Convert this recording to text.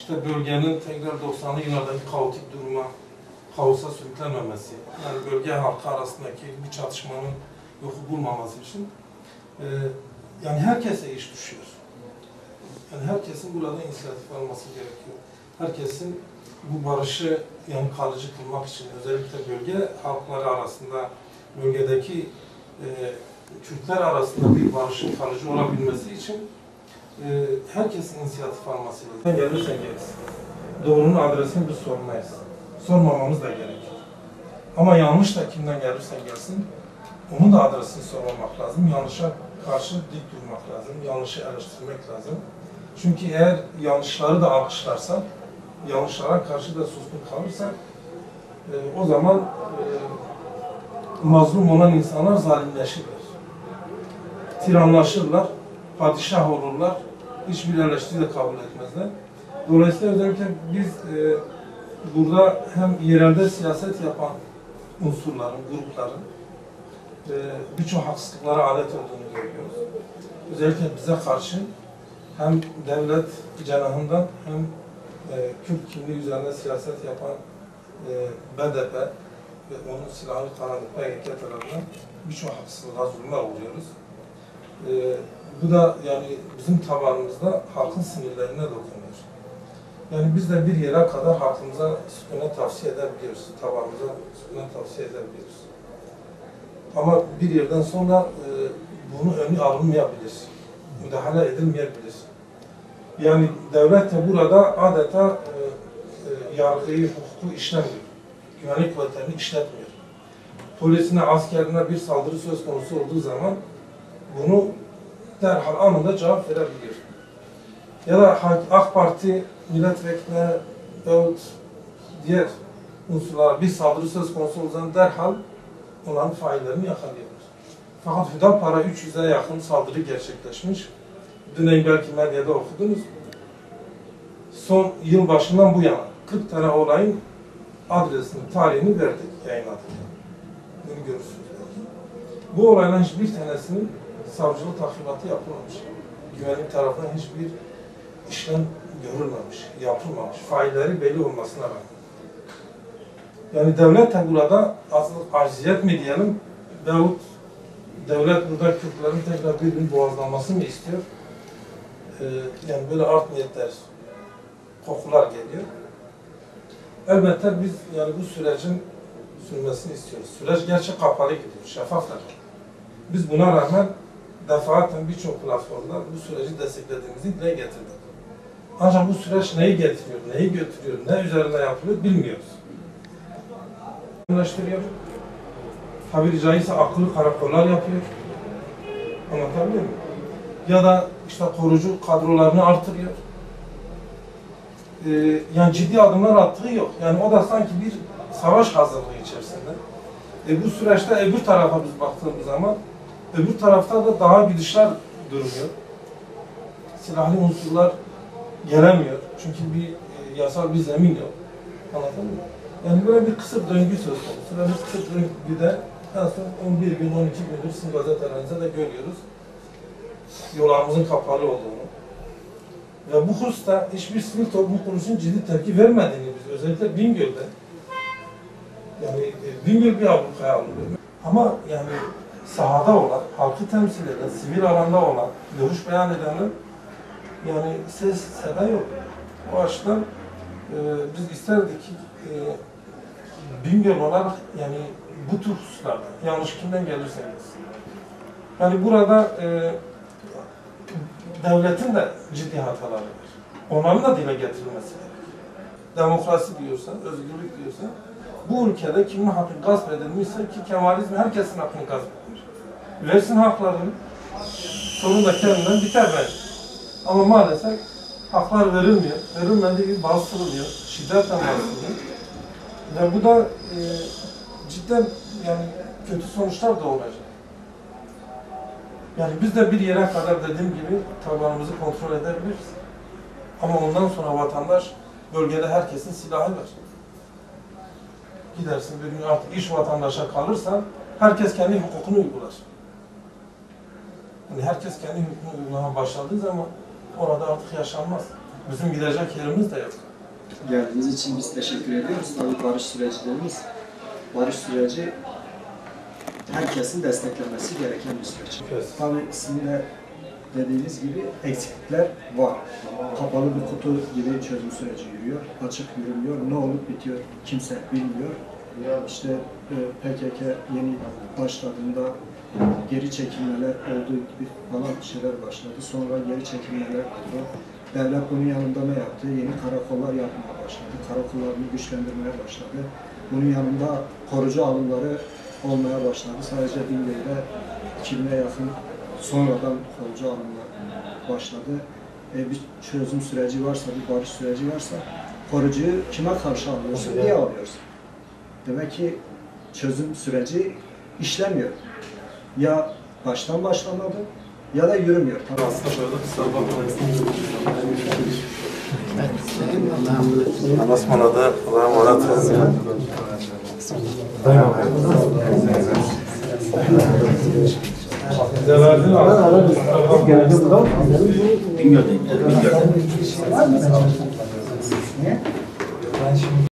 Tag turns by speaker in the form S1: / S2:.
S1: işte bölgenin tekrar 90'lı yıllardaki kaotik duruma, kaosa sürüklenmemesi, yani bölge halkı arasındaki bir çatışmanın yoku bulmaması için yani herkese iş düşüyor. Yani herkesin burada inisiyatif alması gerekiyor. Herkesin bu barışı yani kalıcı kılmak için, özellikle bölge halkları arasında, bölgedeki Türkler arasında bir barışın kalıcı olabilmesi için herkesin inisiyatif alması lazım. Gelirsen gelsin. Doğrunun adresini biz sormayız. Sormamamız da gerekir. Ama yanlış da kimden gelirse gelsin, onun da adresini sormamak lazım. Yanlışa karşı dik durmak lazım. Yanlışı eleştirmek lazım. Çünkü eğer yanlışları da alkışlarsak, yanlışlara karşı da suskun kalırsak, o zaman mazlum olan insanlar zalimleşirler. Tiranlaşırlar, padişah olurlar, hiçbir eleştiri de kabul etmezler. Dolayısıyla özellikle biz burada hem yerelde siyaset yapan unsurların, grupların birçok haksızlıklara alet olduğunu görüyoruz. Özellikle bize karşı hem devlet cenahından hem Kürt kimliği üzerinde siyaset yapan BDP ve onun silahlı kanadı PKK tarafından birçok haksızlığa, zulme uğruyoruz. Bu da yani bizim tabanımızda halkın sinirlerine dokunuyor. Yani biz de bir yere kadar halkımıza sükunet tavsiye edebiliyoruz. Tabanımıza sükunet tavsiye edebiliyoruz. Ama bir yerden sonra bunun önü alınmayabilir. Müdahale edilmeyebilir. Yani devlet de burada adeta yargıyı, hukuku işlemiyor. Güvenlik kuvvetlerini işletmiyor. Polisine, askerine bir saldırı söz konusu olduğu zaman bunu derhal anında cevap verebiliyor. Ya da AK Parti milletvekiline veyahut diğer unsurlara bir saldırı söz konusu olduğu zaman derhal onların faillerini yakalıyorlar. Fakat Hüdapar'a 300'e yakın saldırı gerçekleşmiş. Dün belki medyada okudunuz. Son yıl başından bu yana 40 tane olayın adresini, tarihini verdik, yayınladık. Bunu görürsünüz belki. Bu olayların hiçbir tanesinin savcılık takibatı yapılmamış. Güvenlik tarafından hiçbir işlem görülmemiş, yapılmamış. Failleri belli olmasına rağmen. Yani devlet de burada aslında acziyet mi diyelim veyahut devlet burada Kürtlerin tekrar birbirini boğazlaması mı istiyor? Yani böyle art niyetler, kokular geliyor. Elbette biz yani bu sürecin sürmesini istiyoruz. Süreç gerçi kapalı gidiyor, şeffaflar. Biz buna rağmen defaaten birçok platformda bu süreci desteklediğimizi dile getirdik. Ancak bu süreç neyi getiriyor, neyi götürüyor, ne üzerinde yapılıyor bilmiyoruz. Anlaştırıyor. Tabiri caizse akıllı karakollar yapıyor. Anlatabiliyor muyum? Ya da işte korucu kadrolarını artırıyor. Yani ciddi adımlar attığı yok. Yani o da sanki bir savaş hazırlığı içerisinde. Bu süreçte öbür tarafa biz baktığımız zaman öbür tarafta da daha gidişler duruyor. Silahlı unsurlar gelemiyor. Çünkü bir yasal bir zemin yok. Anladın mı? Yani böyle bir kısır döngü söz konusu. Ve bu kısır döngüde en son 11 gün, 12 gündür sizin gazetelerinizde de görüyoruz. Yollarımızın kapalı olduğunu. Ve bu hususta hiçbir sivil toplum kuruluşunun ciddi tepki vermediğini biz özellikle Bingöl'de yani Bingöl bir ablukaya alınıyor. Ama yani sahada olan, halkı temsil eden, sivil alanda olan, görüş beyan edenler yani ses seda yok. O açıdan biz isterdik ki Bingöl olarak yani bu tür hususlarda yanlış kimden gelirse gelsin. Yani burada devletin de ciddi hataları var. Onların da dile getirilmesi gerekir. Demokrasi diyorsa, özgürlük diyorsa, bu ülkede kimin hakkı gasp edilmişse ki Kemalizm herkesin hakkını gasp edilir. Versin haklarını, sonunda kendinden biter bence. Ama maalesef haklar verilmiyor. Verilmediği gibi bastırılıyor. Şiddetle bastırılıyor. Ve bu da cidden yani kötü sonuçlar doğuracak. Yani biz de bir yere kadar dediğim gibi tabanımızı kontrol edebiliriz. Ama ondan sonra vatandaş, bölgede herkesin silahı var. Gidersin bir gün artık iş vatandaşa kalırsa herkes kendi hukukunu uygular. Yani herkes kendi hukukunu uygulamaya başladığı zaman orada artık yaşanmaz. Bizim gidecek yerimiz de yok.
S2: Geldiğiniz için biz teşekkür ediyoruz. Tabii barış süreci herkesin desteklenmesi gereken bir süreç.
S1: Evet.
S2: Tabii sizin de dediğiniz gibi eksiklikler var. Kapalı bir kutu gibi çözüm süreci yürüyor. Açık yürümüyor. Ne olup bitiyor kimse bilmiyor. İşte PKK yeni başladığında geri çekilmeler olduğu gibi falan şeyler başladı. Sonra geri çekilmeler oldu. Devlet bunun yanında ne yaptı? Yeni karakollar yapmaya başladı. Karakollarını güçlendirmeye başladı. Bunun yanında korucu alımları olmaya başladı. Sadece Bingöl'de 2000'e yakın sonradan korucu alımlar başladı. Bir çözüm süreci varsa, bir barış süreci varsa korucuyu kime karşı alıyorsun, niye alıyorsun? Demek ki çözüm süreci işlemiyor. Ya baştan başlamadı ya da yürümüyor. Tamam.
S1: Allah'a ısmarladık. Allah'a emanet olun.
S3: Bingöl'deyim.